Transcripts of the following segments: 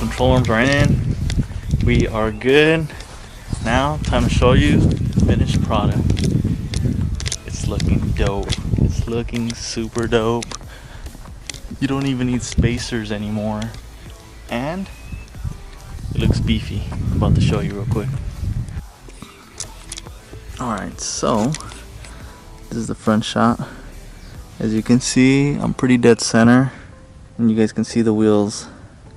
control arms are in. We are good. Now, time to show you the finished product. It's looking dope. It's looking super dope. You don't even need spacers anymore. And it looks beefy. I'm about to show you real quick. Alright, so this is the front shot. As you can see, I'm pretty dead center. And you guys can see the wheels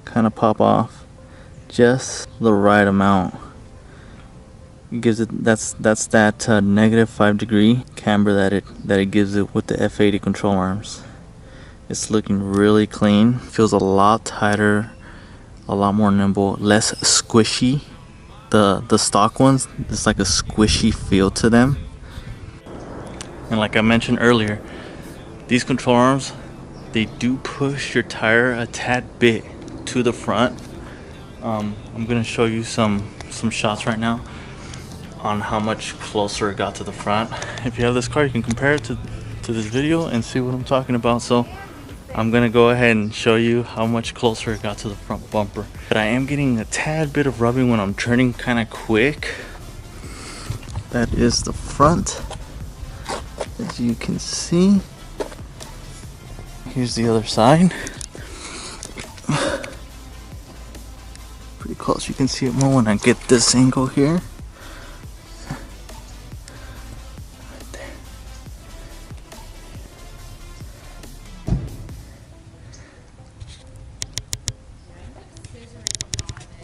kind of pop off just the right amount. It gives it that's that -5-degree camber that it gives it with the F80 control arms. It's looking really clean. Feels a lot tighter, a lot more nimble, less squishy. The stock ones, it's like a squishy feel to them. And like I mentioned earlier, these control arms, they do push your tire a tad bit to the front. I'm gonna show you some shots right now on how much closer it got to the front. If you have this car, you can compare it to this video and see what I'm talking about. So I'm gonna go ahead and show you how much closer it got to the front bumper. But I am getting a tad bit of rubbing when I'm turning kind of quick. That is the front, as you can see. Here's the other side. Pretty close. You can see it more when I get this angle here. Right there.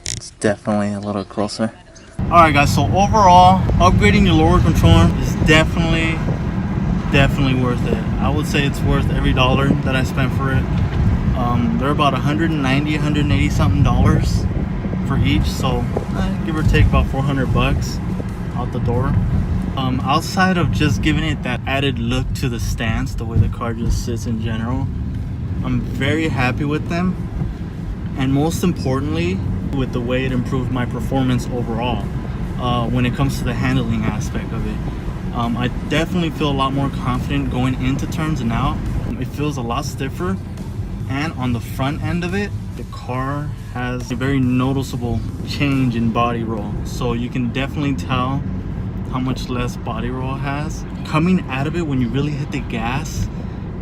It's definitely a little closer. Alright guys, so overall, upgrading your lower control arm is definitely worth it. I would say it's worth every dollar that I spent for it. They're about $190, $180 something for each, so give or take about 400 bucks out the door. Outside of just giving it that added look to the stance, the way the car just sits in general, I'm very happy with them, and most importantly with the way it improved my performance overall when it comes to the handling aspect of it. I definitely feel a lot more confident going into turns and out. It feels a lot stiffer, and on the front end of it, the car has a very noticeable change in body roll. So you can definitely tell how much less body roll it has. Coming out of it, when you really hit the gas,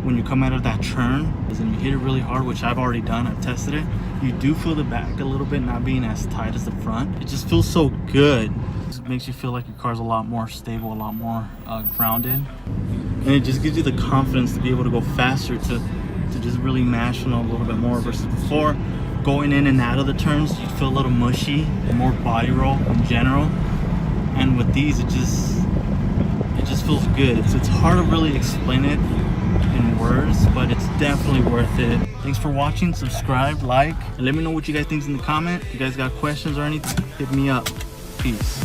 when you come out of that turn, and you hit it really hard, which I've already done, I've tested it, you do feel the back a little bit not being as tight as the front. It just feels so good. It makes you feel like your car's a lot more stable, a lot more grounded, and it just gives you the confidence to be able to go faster, to just really mash on a little bit more, versus before going in and out of the turns you feel a little mushy, more body roll in general. And with these, it just feels good. It's hard to really explain it in words, but it's definitely worth it. Thanks for watching. Subscribe, like, and let me know what you guys think in the comment. If you guys got questions or anything, hit me up. Peace.